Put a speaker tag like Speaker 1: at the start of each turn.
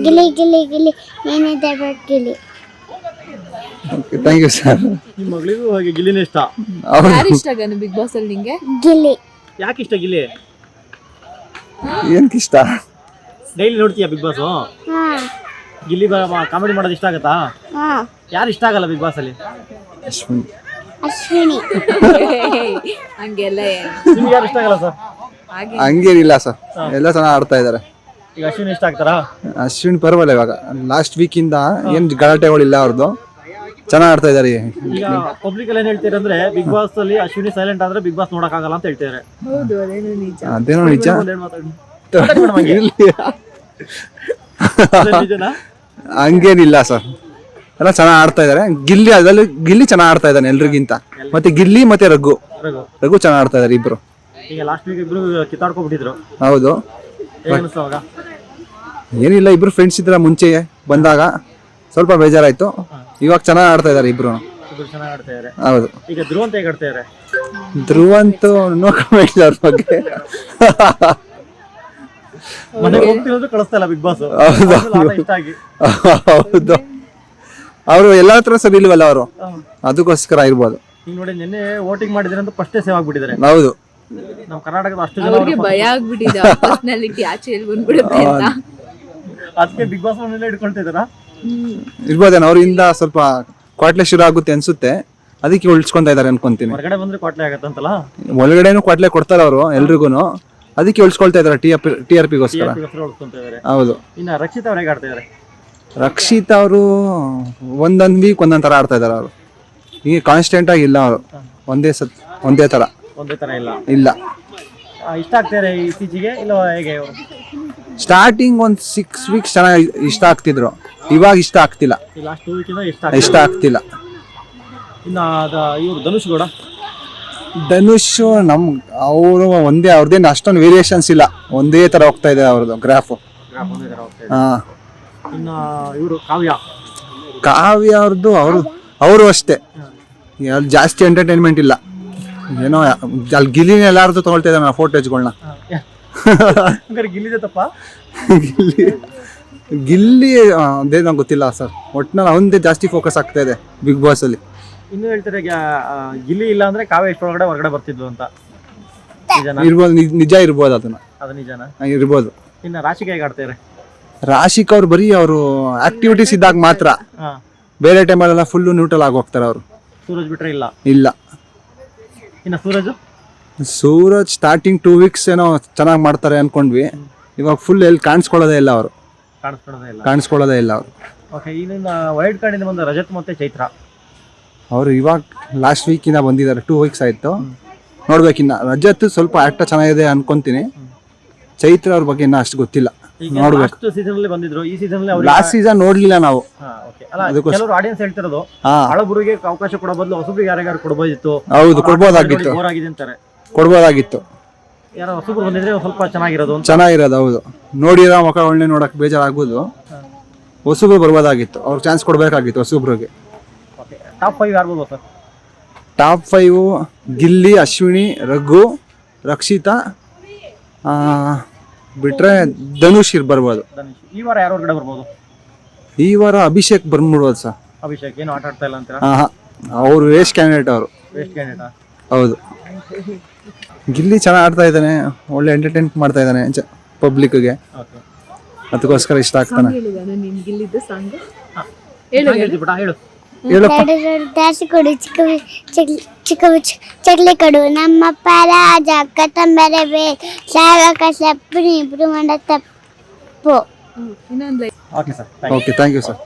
Speaker 1: ಗಿಲಿ ಗಿಲಿ ಗಿಲಿ ಏನಿದೆ ಬಟ್ ಗಿಲಿ.
Speaker 2: Thank you sir.
Speaker 3: ನಿಮ್ಮ ಮಗಳಿಗೂ ಹಾಗೆ ಗಿಲ್ಲಿನೇ ಇಷ್ಟ.
Speaker 4: ಯಾರು ಇಷ್ಟ ಗನು ಬಿಗ್ ಬಾಸ್ ಅಲ್ಲಿ ನಿಂಗೆ?
Speaker 1: ಗಿಲಿ.
Speaker 3: ಯಾಕೆ ಇಷ್ಟ ಗಿಲ್ಲಿ?
Speaker 2: ಏನಕ್ಕೆ ಇಷ್ಟ?
Speaker 3: ಡೈಲಿ ನೋಡ್ತೀಯಾ ಬಿಗ್ ಬಾಸ್?
Speaker 1: ಹಾ
Speaker 3: ಗಿಲ್ಲಿ ಕಾಮಿಡಿ ಮಾಡೋದು ಇಷ್ಟ ಆಗತ್ತಾ?
Speaker 1: ಹಾ.
Speaker 3: ಯಾರು ಇಷ್ಟ ಆಗಲ್ಲ ಬಿಗ್ ಬಾಸ್ ಅಲ್ಲಿ?
Speaker 1: ಅಶ್ವಿನಿ.
Speaker 4: ಹಂಗೆಲ್ಲ
Speaker 3: ನಿಮ್ಗೆ ಯಾರು ಇಷ್ಟ ಆಗಲ್ಲ ಸರ್?
Speaker 2: ಹಂಗೇನಿಲ್ಲ ಸರ್, ಎಲ್ಲ ಚೆನ್ನಾಗಿ ಆಡ್ತಾ ಇದ್ದಾರೆ.
Speaker 3: ಈಗ ಅಶ್ವಿನಿ ಇಷ್ಟ ಆಗ್ತಾರಾ?
Speaker 2: ಅಶ್ವಿನ್ ಪರವಾಗಿಲ್ಲ, ಇವಾಗ ಲಾಸ್ಟ್ ವೀಕಿಂದ ಏನು ಗಲಾಟೆಗಳಿಲ್ಲ ಅವ್ರದ್ದು, ಚೆನ್ನಾಗಿ ಆಡ್ತಾ ಇದ್ದಾರೆ.
Speaker 3: ಈಗ ಪಬ್ಲಿಕ್ ಅಲ್ಲಿ ಏನ್ ಹೇಳ್ತಾರೆ ಅಂದ್ರೆ ಬಿಗ್ ಬಾಸ್ ಅಲ್ಲಿ ಅಶ್ವಿನಿ ಸೈಲೆಂಟ್ ಆದ್ರೆ ಬಿಗ್ ಬಾಸ್ ನೋಡಕ್ ಆಗಲ್ಲ ಅಂತ ಹೇಳ್ತಾರೆ.
Speaker 4: ಹೌದು, ಅದೇನೋ ನಿಜ.
Speaker 2: ಅದೇನೋ ನಿಜ.
Speaker 3: ನಿಜನಾ?
Speaker 2: ಹಂಗೇನಿಲ್ಲ ಸರ್, ಎಲ್ಲ ಚೆನ್ನಾಗಿ ಆಡ್ತಾ ಇದ್ದಾರೆ. ಗಿಲ್ಲಿ ಚೆನ್ನಾಗಿ ಆಡ್ತಾ ಇದ್ದಾನೆ ಎಲ್ರಿಗಿಂತ. ಮತ್ತೆ ಗಿಲ್ಲಿ ಮತ್ತೆ ರಘು ಚೆನ್ನಾಗಿ ಆಡ್ತಾ ಇದ್ದಾರೆ ಇಬ್ರು.
Speaker 3: ಈಗ ಲಾಸ್ಟ್ ವೀಕ್ ಇಬ್ರು ಕಿತ್ತಾಡ್ಕೊಂಡ್ಬಿಟ್ಟಿದ್ರು.
Speaker 2: ಹೌದು. ಏನಿಲ್ಲ, ಇಬ್ರು ಫ್ರೆಂಡ್ಸ್ ಇದ್ರ ಮುಂಚೆ ಬಂದಾಗ ಸ್ವಲ್ಪ ಬೇಜಾರಾಯ್ತು. ಇವಾಗ ಚೆನ್ನಾಗಿ ಆಡ್ತಾ ಇದಾರೆ ಇಬ್ರು.
Speaker 3: ಚೆನ್ನಾಗಿ ಆಡ್ತಾ ಇದಾರೆ.
Speaker 2: ಹೌದು.
Speaker 3: ಈಗ ಧ್ರುವ ಅಂತ ಹೇಗೆ ಆಡ್ತಾ ಇದಾರೆ?
Speaker 2: ಧ್ರುವಂತೂ ನೋ ಕಮೆಂಟ್ಸ್ ಅವ್ರ ಬಗ್ಗೆ.
Speaker 3: ಮನೆಗೆ ಹೋಗ್ತಿರೋದು ಕಳಿಸ್ತಾ ಇಲ್ಲ ಬಿಗ್ ಬಾಸ್. ಇಷ್ಟ ಆಗಿ.
Speaker 2: ಹೌದು, ಅವರು ಎಲ್ಲಾ ಹತ್ರ ಸರಿ ಇಲ್ವಲ್ಲ ಅವರು, ಅದಕ್ಕೋಸ್ಕರ ಇರ್ಬೋದು.
Speaker 3: ಈಗ ನೋಡಿ ನಿನ್ನೆ ವೋಟಿಂಗ್ ಮಾಡಿದ್ರೆ ಅಂತ ಫಸ್ಟೇ ಸೇವ್ ಆಗ್ಬಿಟ್ಟಿದ್ದಾರೆ.
Speaker 2: ಹೌದು,
Speaker 3: ನಮ್ಮ ಕರ್ನಾಟಕದ ಅಷ್ಟು ಜನ
Speaker 4: ಅವ್ರಿಗೆ ಭಯ ಆಗ್ಬಿಟ್ಟಿದೆ ಪರ್ಸನಾಲಿಟಿ ಆಚೆ ಎಲ್ಲಿ ಬಂದ್ಬಿಡುತ್ತೆ ಅಂತ.
Speaker 3: ಅದಕ್ಕೆ ಬಿಗ್ ಬಾಸ್ ಮನೆಯಲ್ಲೇ ಇಟ್ಕೊಳ್ತಿದಾರ
Speaker 2: ಇರ್ಬೋದೇನೋ. ಅವರಿಂದ ಸ್ವಲ್ಪ ಕ್ವಾಟ್ಲೆ ಶುರು ಆಗುತ್ತೆ ಅನ್ಸುತ್ತೆ, ಅದಕ್ಕೆ ಉಳಿಸ್ಕೊಂತ ಇದಾರೆ ಅನ್ಕೊಂತೀನಿ.
Speaker 3: ಹೊರಗಡೆ ಬಂದ್ರೆ ಕ್ವಾಟ್ಲೆ ಆಗತ್ತಂತಲ್ಲ,
Speaker 2: ಒಳಗಡೆನು ಕ್ವಾಟ್ಲೆ ಕೊಡ್ತಾರ ಅವರು ಎಲ್ರಿಗೂ, ಅದಕ್ಕೆ ಉಳಿಸ್ಕೊಳ್ತಾ ಇದಾರೆ TRP ಗೋಸ್ಕರ. ಹೌದು.
Speaker 3: ಇನ್ನ ರಕ್ಷಿತ್ ಅವ್ರು ಹೇಗೆ ಆಡ್ತಾ ಇದಾರೆ?
Speaker 2: ರಕ್ಷಿತ್ ಅವರು ಒಂದೊಂದ್ ವೀಕ್ ಒಂದೊಂದ್ ತರ ಆಡ್ತಾ ಇದಾರೆ. ಅವರು ಈಗ ಕಾನ್ಸ್ಟೆಂಟ್ ಆಗಿ ಇಲ್ಲ, ಅವರು ಒಂದೇ ತರ ಇಲ್ಲ.
Speaker 3: ಇಷ್ಟ ಆಗ್ತಾರೆ ಇತ್ತೀಚೆಗೆ ಇಲ್ಲ ಹೇಗೆ?
Speaker 2: ಸ್ಟಾರ್ಟಿಂಗ್ ಒಂದ್ 6 weeks ಚೆನ್ನಾಗಿ ಇಷ್ಟ ಆಗ್ತಿದ್ರು, ಇವಾಗ ಇಷ್ಟ ಆಗ್ತಿಲ್ಲ.
Speaker 3: ಲಾಸ್ಟ್ 2 week
Speaker 2: ಇಷ್ಟ ಆಗ್ತಿಲ್ಲ.
Speaker 3: ಇನ್ನ ಇವ್ರು
Speaker 2: ಧನುಷ್ ಅವರು ಅವ್ರದ್ದೇನು ಅಷ್ಟೊಂದು ವೇರಿಯೇಷನ್ಸ್ ಇಲ್ಲ, ಒಂದೇ ತರ ಹೋಗ್ತಾ ಇದೆ ಅವ್ರದ್ದು ಗ್ರಾಫ್. ಹಾ.
Speaker 3: ಇನ್ನ ಇವರು ಕಾವ್ಯ
Speaker 2: ಅವ್ರದ್ದು ಅವರು ಅಷ್ಟೇ, ಜಾಸ್ತಿ ಎಂಟರ್ಟೈನ್ಮೆಂಟ್ ಇಲ್ಲ. ಏನೋ ಅಲ್ಲಿ ಗಿಲ್ಲಿನ ಎಲ್ಲಾರ್ದು ತಗೊಳ್ತಾ ಇದ್ದಾನೆ ಫೋಟೇಜ್ಗಳನ್ನ.
Speaker 3: ಗಿಲ್ಲಿದೆ ತಪ್ಪ?
Speaker 2: ಗಿಲ್ಲಿ ಅದೇನೋ ಗೊತ್ತಿಲ್ಲ ಸರ್, ಒಟ್ನಲ್ಲಿ ಅವಂದೇ ಜಾಸ್ತಿ ಫೋಕಸ್ ಆಗ್ತಾ ಇದೆ ಬಿಗ್ ಬಾಸ್ ಅಲ್ಲಿ.
Speaker 3: ಇನ್ನು ಹೇಳ್ತಾರೆ ಗಿಲ್ಲಿ ಇಲ್ಲ ಅಂದ್ರೆ ಕಾವ್ಯ ಎಷ್ಟೊಳಗಡೆ ಹೊರಗಡೆ ಬರ್ತಿದ್ವು ಅಂತ.
Speaker 2: ಇರ್ಬೋದು, ನಿಜ ಇರ್ಬೋದು, ಅದು
Speaker 3: ನಿಜನಾ
Speaker 2: ಇರ್ಬೋದು.
Speaker 3: ಇನ್ನ ರಾಶಿಗೆ ಹೇಗೆ ಆಡ್ತಾರೆ?
Speaker 2: ರಾಶಿಕ್ ಅವ್ರು ಬರೀ ಅವರು ಆಕ್ಟಿವಿಟೀಸ್ ಇದ್ದಾಗ ಮಾತ್ರ, ಬೇರೆ ಟೈಮಲ್ಲೆಲ್ಲ ಫುಲ್ ನ್ಯೂಟ್ರಲ್ ಆಗಿ ಹೋಗ್ತಾರೆ ಅವರು.
Speaker 3: ಸೂರಜ್ ಬಿಟ್ರೆ ಇಲ್ಲ. ಇನ್ನ ಸೂರಜ್ ಸ್ಟಾರ್ಟಿಂಗ್ 2 weeks
Speaker 2: ಏನೋ ಚೆನ್ನಾಗಿ ಮಾಡ್ತಾರೆ ಅನ್ಕೊಂಡ್ವಿ, ಇವಾಗ ಫುಲ್ ಎಲ್ಲಿ ಕಾಣಿಸ್ಕೊಳ್ಳೋದೇ ಇಲ್ಲ ಅವರು.
Speaker 3: ಓಕೆ, ಇನ್ನ ವೈಲ್ಡ್ ಕಾರ್ಡ್ ಇಂದ ಬಂದ ರಜತ್ ಮತ್ತೆ ಚೈತ್ರ
Speaker 2: ಅವರು ಇವಾಗ ಲಾಸ್ಟ್ ವೀಕಿಂದ ಬಂದಿದ್ದಾರೆ. 2 weeks ಆಯ್ತು, ನೋಡ್ಬೇಕಿನ್ನ. ರಜತ್ ಸ್ವಲ್ಪ ಆಕ್ಟ ಚೆನ್ನಾಗಿದೆ ಅನ್ಕೊಂತೀನಿ, ಚೈತ್ರ ಅವ್ರ ಬಗ್ಗೆ ಇನ್ನ ಅಷ್ಟು ಗೊತ್ತಿಲ್ಲ, ನೋಡ್ಬೇಕು. ಲಾಸ್ಟ್ ಸೀಸನ್ ನೋಡ್ಲಿಲ್ಲ ನಾವು,
Speaker 3: ಕೆಲವರು ಆಡಿಯನ್ಸ್ ಹೇಳ್ತಿರೋದು ಹಳಬರಿಗೆ ಅವಕಾಶ ಕೊಡೋ ಬದಲು ಹೊಸಬ್ರಿಗೆ ಯಾರ್ಯಾರು ಕೊಡಬಹುದಿತ್ತು.
Speaker 2: ಹೌದು, ಕೊಡ್ಬೋದಾಗಿತ್ತು.
Speaker 3: ಯಾರೋ ಹೊಸಬ್ರು ಬಂದಿದ್ರೆ ಸ್ವಲ್ಪ ಚೆನ್ನಾಗಿರೋದು.
Speaker 2: ಹೌದು, ನೋಡಿರೋ ಮುಖ ಒಳ್ಳೆ ನೋಡಕ್ ಬೇಜಾರಾಗ್ಬೋದು. ಹೊಸಬ್ರು ಬರ್ಬೋದಾಗಿತ್ತು, ಅವ್ರಿಗೆ ಚಾನ್ಸ್ ಕೊಡ್ಬೇಕಾಗಿತ್ತು ಹೊಸಬ್ರಿಗೆ.
Speaker 3: ಟಾಪ್ 5 ಯಾರ್ಬೋದು ಸರ್?
Speaker 2: ಟಾಪ್ 5 ಗಿಲ್ಲಿ, ಅಶ್ವಿನಿ, ರಘು, ರಕ್ಷಿತಾ, ಬಿಟ್ರೆ ಧನುಷ್ ಬರ್ಬೋದು.
Speaker 3: ಈ ವಾರ ಯಾರು ಹೊರಗಡೆ ಬರ್ಬೋದು?
Speaker 2: ಈ ವಾರ ಅಭಿಷೇಕ್ ಬಂದ್ಬಿಡ್ಬೋದು ಸರ್.
Speaker 3: ಅಭಿಷೇಕ್ ಏನು ಆಟ ಆಡ್ತಾ ಇಲ್ಲ ಅಂತೀರಾ?
Speaker 2: ಅವರು ವೇಸ್ಟ್ ಕ್ಯಾಂಡಿಡೇಟ್ ಅವರು. ಹೌದು. ಗಿಲ್ಲಿ ಚೆನ್ನಾಗಿ ಆಡ್ತಾ ಇದ್ದಾನೆ, ಒಳ್ಳೆ ಎಂಟರ್ಟೈನ್ ಮಾಡ್ತಾ ಇದ್ದಾನೆ ಪಬ್ಲಿಕ್ಗೆ, ಅದಕ್ಕೋಸ್ಕರ ಇಷ್ಟ ಆಗ್ತಾನೆ.
Speaker 1: ದಾಸಿ ಕೊಡು, ಚಕ್ಲಿ ಕೊಡು, ನಮ್ಮಪ್ಪ ರಾಜ ಕತ್ತಂಬರವೇ ಸಾಗಕ ಸಪ್ಪನಿ ಇಬ್ರು ಮಾಡ ತಪ್ಪು.
Speaker 2: Okay, thank you sir.